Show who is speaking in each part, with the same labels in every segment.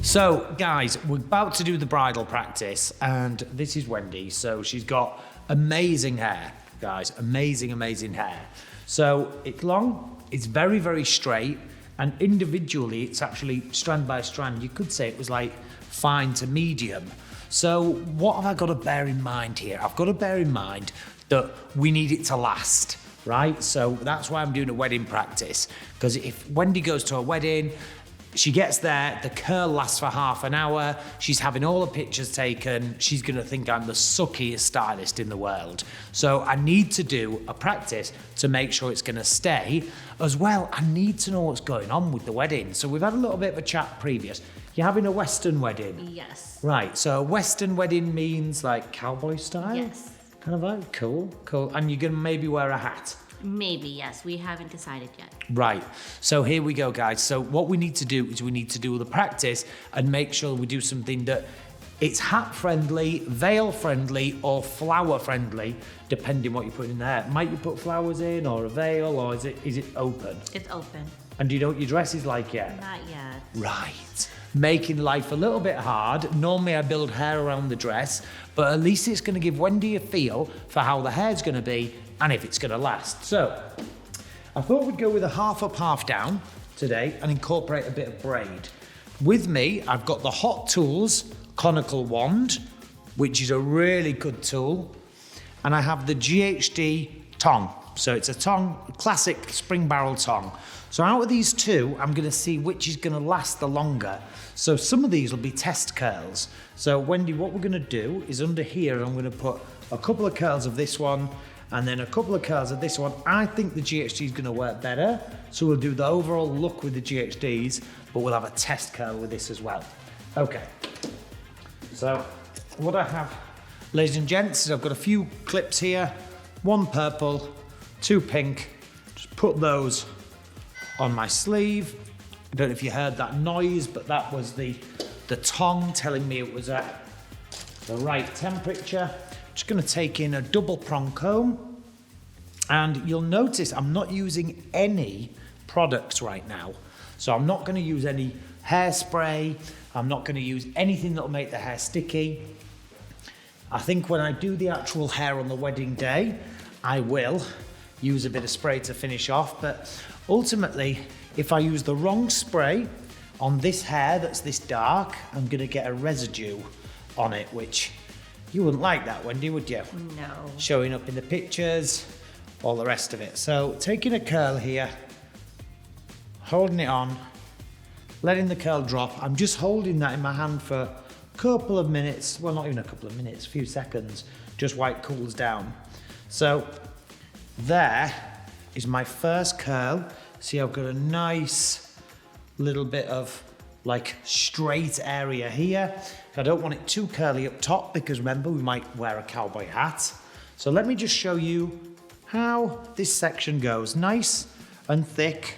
Speaker 1: So, guys, we're about to do the bridal practice, and this is Wendy. So she's got amazing hair, guys, amazing, amazing hair. So it's long, it's very, very straight, and individually, it's actually strand by strand. You could say it was like fine to medium. So what have I got to bear in mind here? I've got to bear in mind that we need it to last, right? So that's why I'm doing a wedding practice, because if Wendy goes to a wedding, she gets there, the curl lasts for half an hour, she's having all the pictures taken, she's gonna think I'm the suckiest stylist in the world. So I need to do a practice to make sure it's gonna stay. As well, I need to know what's going on with the wedding. So we've had a little bit of a chat previous. You're having a Western wedding?
Speaker 2: Yes.
Speaker 1: Right, so a Western wedding means like cowboy style?
Speaker 2: Yes.
Speaker 1: Kind of like, cool. And you're gonna maybe wear a hat?
Speaker 2: Maybe, yes. We haven't decided yet.
Speaker 1: Right, so here we go, guys. So what we need to do is we need to do the practice and make sure we do something that it's hat friendly, veil friendly, or flower friendly, depending what you put in there. Might you put flowers in, or a veil, or is it open?
Speaker 2: It's open.
Speaker 1: And do you know what your dress is like yet?
Speaker 2: Not yet.
Speaker 1: Right. Making life a little bit hard. Normally I build hair around the dress, but at least it's going to give Wendy a feel for how the hair's going to be and if it's going to last. So I thought we'd go with a half up, half down today and incorporate a bit of braid. With me, I've got the Hot Tools conical wand, which is a really good tool. And I have the GHD tong. So it's a tong, classic spring barrel tong. So out of these two, I'm gonna see which is gonna last the longer. So some of these will be test curls. So Wendy, what we're gonna do is under here, I'm gonna put a couple of curls of this one and then a couple of curls of this one. I think the GHD is gonna work better. So we'll do the overall look with the GHDs, but we'll have a test curl with this as well. Okay, so what I have, ladies and gents, is I've got a few clips here, one purple, two pink, just put those on my sleeve. I don't know if you heard that noise, but that was the tong telling me it was at the right temperature. Just gonna take in a double prong comb, and you'll notice I'm not using any products right now. So I'm not gonna use any hairspray, I'm not gonna use anything that'll make the hair sticky. I think when I do the actual hair on the wedding day, I will use a bit of spray to finish off, but ultimately, if I use the wrong spray on this hair that's this dark, I'm gonna get a residue on it, which you wouldn't like that, Wendy, would you?
Speaker 2: No.
Speaker 1: Showing up in the pictures, all the rest of it. So taking a curl here, holding it on, letting the curl drop. I'm just holding that in my hand for a couple of minutes, well, not even a couple of minutes, a few seconds, just while it cools down. So there is my first curl. See, I've got a nice little bit of like straight area here. I don't want it too curly up top because remember, we might wear a cowboy hat. So let me just show you how this section goes. Nice and thick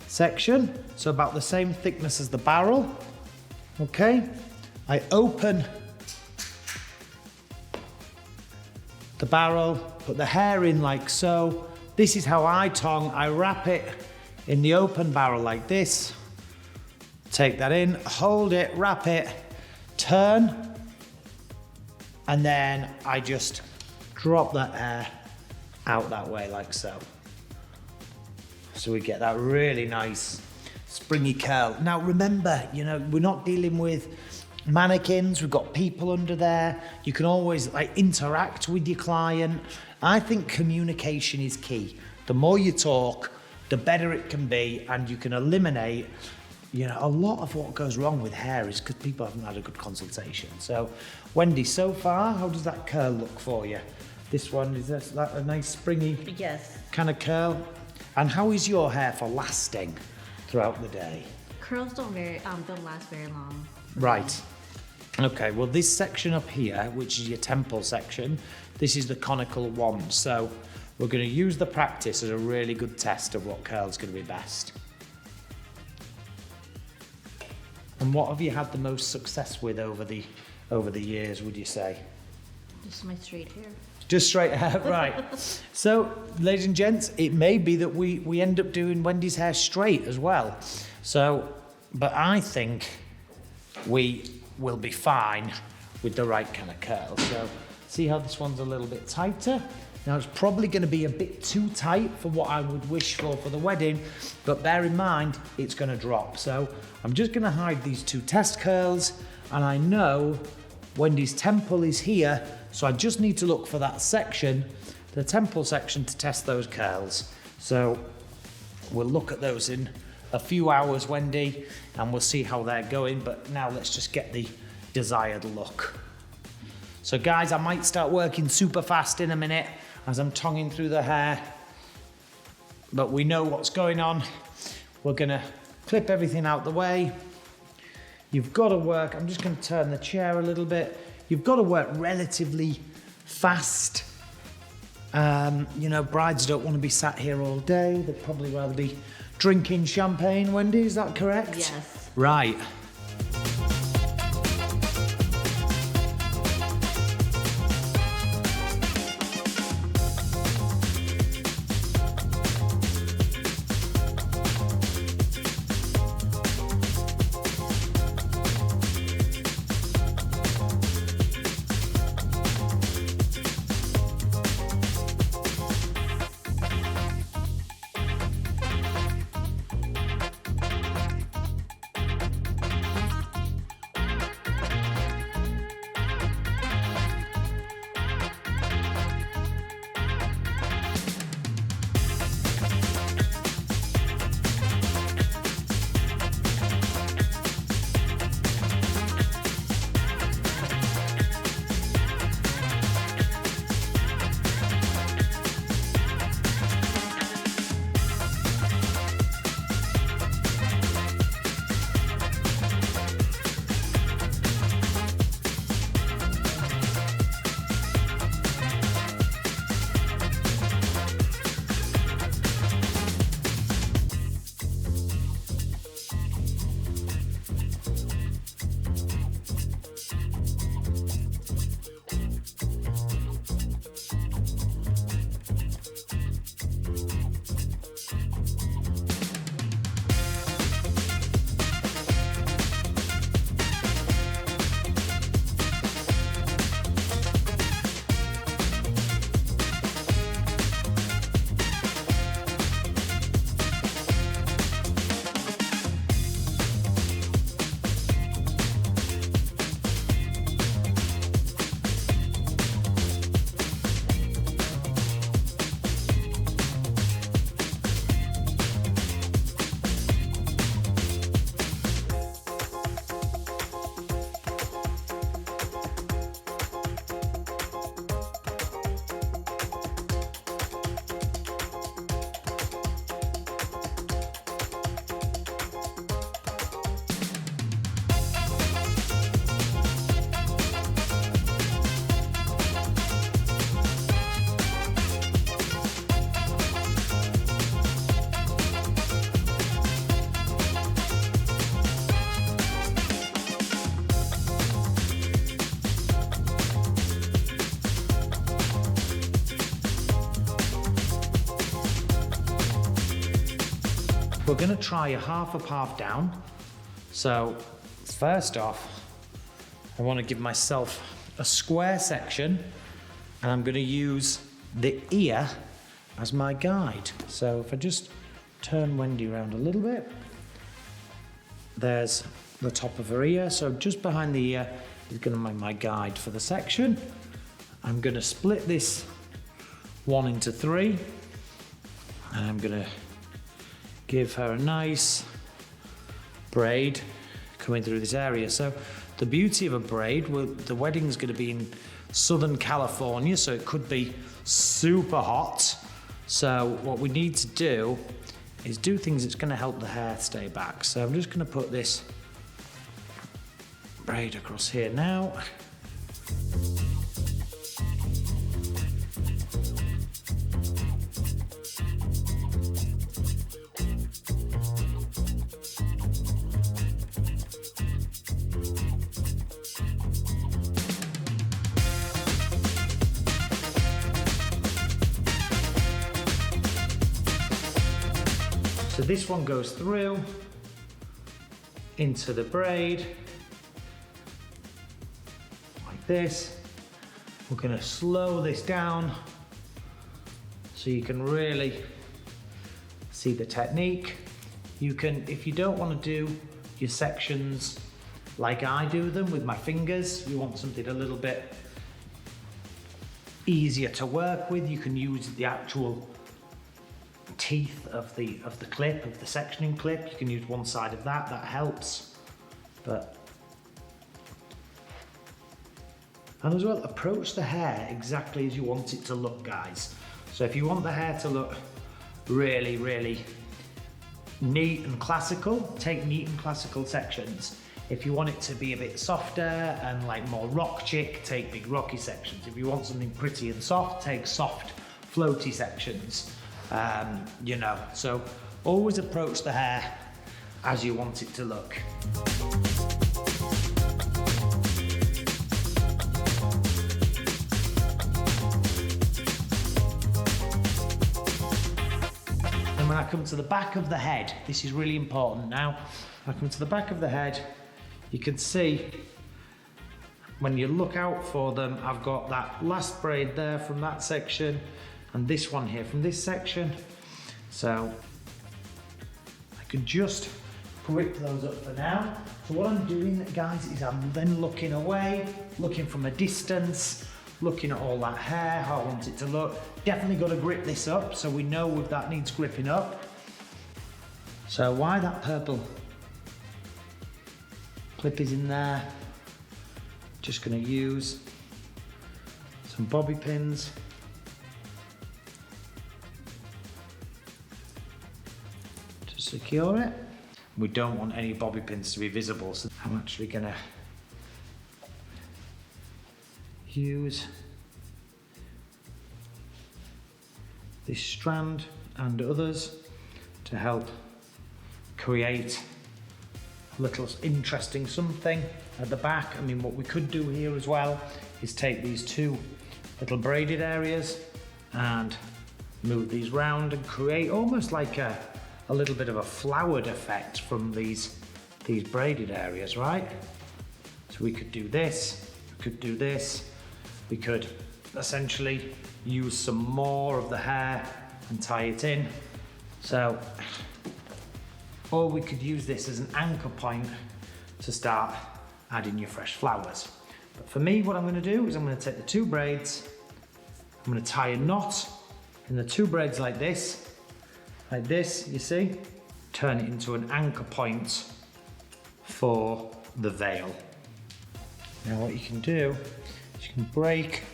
Speaker 1: section. So about the same thickness as the barrel. Okay. I open the barrel, put the hair in like so. This is how I tong. I wrap it in the open barrel like this. Take that in, hold it, wrap it, turn, and then I just drop that hair out that way like so. So we get that really nice springy curl. Now remember, you know, we're not dealing with mannequins, we've got people under there. You can always like interact with your client. I think communication is key. The more you talk, the better it can be, and you can eliminate, you know, a lot of what goes wrong with hair is because people haven't had a good consultation. So, Wendy, so far, how does that curl look for you? This one, is that a nice springy
Speaker 2: Yes.
Speaker 1: kind of curl? And how is your hair for lasting throughout the day?
Speaker 2: Curls don't last very long.
Speaker 1: Right. Okay, well this section up here, which is your temple section, this is the conical wand. So we're going to use the practice as a really good test of what curl's going to be best. And what have you had the most success with over the years, would you say?
Speaker 2: Just my straight hair.
Speaker 1: Just straight hair, right. So, ladies and gents, it may be that we end up doing Wendy's hair straight as well. So, but I think we will be fine with the right kind of curl. So see how this one's a little bit tighter? Now it's probably going to be a bit too tight for what I would wish for the wedding, but bear in mind it's going to drop. So I'm just going to hide these two test curls, and I know Wendy's temple is here, so I just need to look for that section, the temple section, to test those curls. So we'll look at those in a few hours, Wendy, and we'll see how they're going, but now let's just get the desired look. So guys, I might start working super fast in a minute as I'm tonguing through the hair, but we know what's going on. We're gonna clip everything out the way. You've got to work, I'm just gonna turn the chair a little bit. You've got to work relatively fast. You know, brides don't want to be sat here all day. They'd probably rather be drinking champagne, Wendy, is that correct?
Speaker 2: Yes.
Speaker 1: Right. We're gonna try a half up, half down. So first off, I wanna give myself a square section, and I'm gonna use the ear as my guide. So if I just turn Wendy around a little bit, there's the top of her ear. So just behind the ear is gonna be my guide for the section. I'm gonna split this one into three, and I'm gonna give her a nice braid coming through this area. So the beauty of a braid, the wedding's gonna be in Southern California, so it could be super hot. So what we need to do is do things that's gonna help the hair stay back. So I'm just gonna put this braid across here now. So this one goes through into the braid, this. We're gonna slow this down so you can really see the technique. You can, if you don't want to do your sections like I do them with my fingers, you want something a little bit easier to work with, you can use the actual teeth of the clip, of the sectioning clip. You can use one side of that, that helps. And as well, approach the hair exactly as you want it to look, guys. So if you want the hair to look really, really neat and classical, take neat and classical sections. If you want it to be a bit softer and like more rock chick, take big rocky sections. If you want something pretty and soft, take soft, floaty sections. You know, so always approach the hair as you want it to look. When I come to the back of the head, this is really important now. I come to the back of the head, you can see when you look out for them, I've got that last braid there from that section and this one here from this section. So I can just grip those up for now. So what I'm doing, guys, is I'm then looking away, looking from a distance, looking at all that hair, how I want it to look. Definitely got to grip this up so we know if that needs gripping up. So why that purple clip is in there, just going to use some bobby pins. To secure it. We don't want any bobby pins to be visible, so I'm actually going to use this strand and others to help create a little interesting something at the back. I mean, what we could do here as well is take these two little braided areas and move these round and create almost like a little bit of a flowered effect from these braided areas, right? So we could do this, we could do this, we could essentially use some more of the hair and tie it in. So, or we could use this as an anchor point to start adding your fresh flowers. But for me, what I'm going to do is I'm going to take the two braids, I'm going to tie a knot in the two braids like this, you see, turn it into an anchor point for the veil. Now what you can do is you can break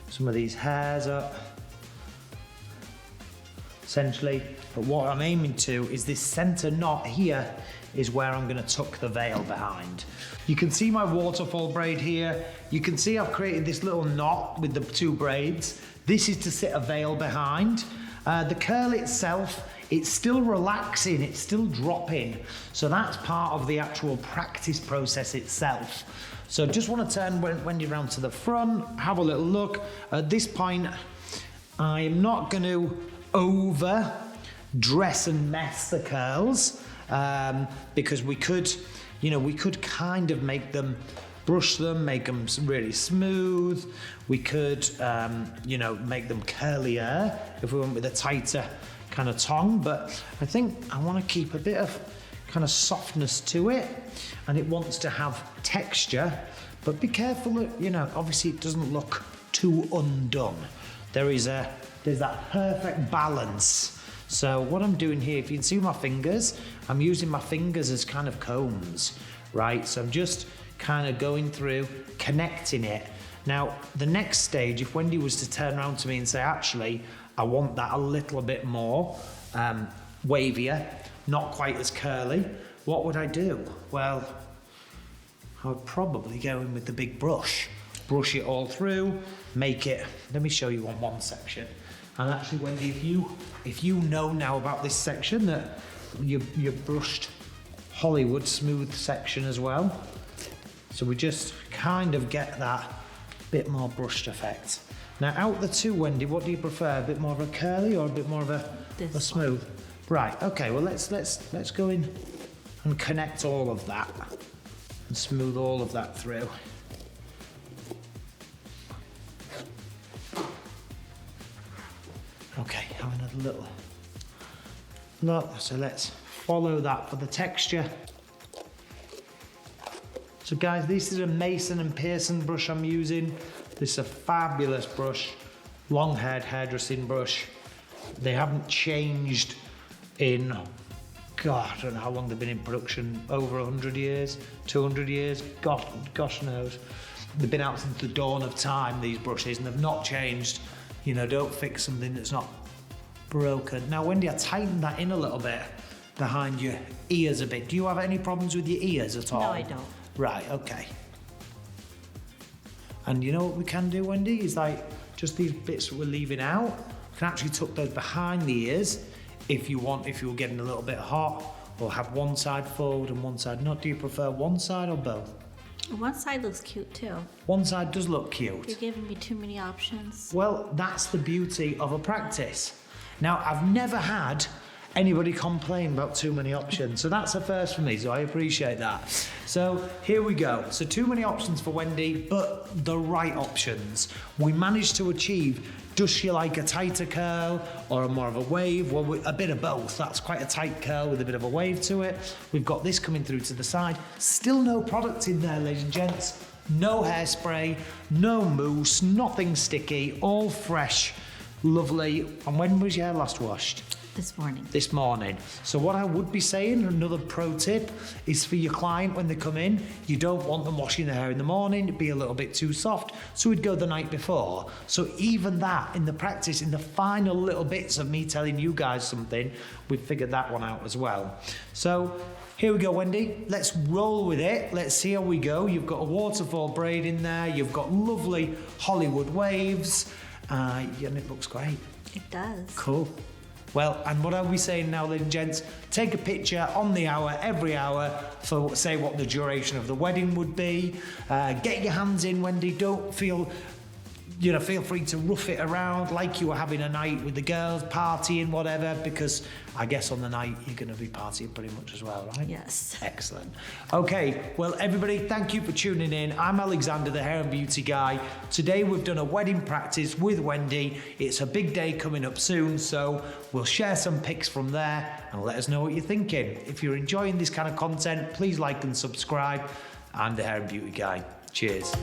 Speaker 1: some of these hairs up, essentially, but what I'm aiming to is this center knot here is where I'm going to tuck the veil behind. You can see my waterfall braid here. You can see I've created this little knot with the two braids. This is to sit a veil behind. The curl itself, it's still relaxing, it's still dropping. So that's part of the actual practice process itself. So just want to turn Wendy around to the front, have a little look. At this point, I am not going to over dress and mess the curls because we could, you know, we could kind of make them, brush them, make them really smooth. We could, you know, make them curlier if we went with a tighter kind of tongue, but I think I want to keep a bit of kind of softness to it, and it wants to have texture, but be careful that, you know, obviously it doesn't look too undone. There's that perfect balance. So what I'm doing here, if you can see my fingers, I'm using my fingers as kind of combs, right? So I'm just kind of going through, connecting it. Now, the next stage, if Wendy was to turn around to me and say, actually, I want that a little bit more wavier, not quite as curly, what would I do? Well, I would probably go in with the big brush it all through, make it, let me show you on one section. And actually, Wendy, if you know now about this section, that you brushed Hollywood smooth section as well. So we just kind of get that bit more brushed effect. Now out the two, Wendy, what do you prefer? A bit more of a curly or a bit more of a smooth? Right, okay, well let's go in and connect all of that and smooth all of that through. a little look. So let's follow that for the texture. So guys, this is a Mason and Pearson brush I'm using. This is a fabulous brush, long-haired hairdressing brush. They haven't changed in, God, I don't know how long they've been in production, over 100 years, 200 years, gosh knows. They've been out since the dawn of time, these brushes, and they've not changed. You know, don't fix something that's not broken. Now, Wendy, I tightened that in a little bit behind your ears a bit. Do you have any problems with your ears at all?
Speaker 2: No, I don't.
Speaker 1: Right, okay. And you know what we can do, Wendy, is like just these bits that we're leaving out, we can actually tuck those behind the ears if you want, if you're getting a little bit hot, or have one side forward and one side not. Do you prefer one side or both?
Speaker 2: One side looks cute too.
Speaker 1: One side does look cute.
Speaker 2: You're giving me too many options.
Speaker 1: Well, that's the beauty of a practice. Now, I've never had anybody complain about too many options, so that's a first for me, so I appreciate that. So here we go. So too many options for Wendy, but the right options. We managed to achieve, does she like a tighter curl or a more of a wave? Well, a bit of both. That's quite a tight curl with a bit of a wave to it. We've got this coming through to the side. Still no product in there, ladies and gents. No hairspray, no mousse, nothing sticky, all fresh, lovely. And when was your hair last washed?
Speaker 2: This morning.
Speaker 1: This morning. So what I would be saying, another pro tip, is for your client when they come in, you don't want them washing their hair in the morning, it'd be a little bit too soft, so we'd go the night before. So even that, in the practice, in the final little bits of me telling you guys something, we've figured that one out as well. So here we go, Wendy. Let's roll with it. Let's see how we go. You've got a waterfall braid in there. You've got lovely Hollywood waves. And it looks great.
Speaker 2: It does.
Speaker 1: Cool. Well, and what are we saying now, ladies and gents? Take a picture on the hour, every hour, for say what the duration of the wedding would be. Get your hands in, Wendy. Don't feel, feel free to rough it around like you were having a night with the girls, partying, whatever, because I guess on the night you're going to be partying pretty much as well, right?
Speaker 2: Yes.
Speaker 1: Excellent. Okay, well, everybody, thank you for tuning in. I'm Alexander, the hair and beauty guy. Today we've done a wedding practice with Wendy. It's a big day coming up soon, so we'll share some pics from there and let us know what you're thinking. If you're enjoying this kind of content, please like and subscribe. I'm the hair and beauty guy. Cheers.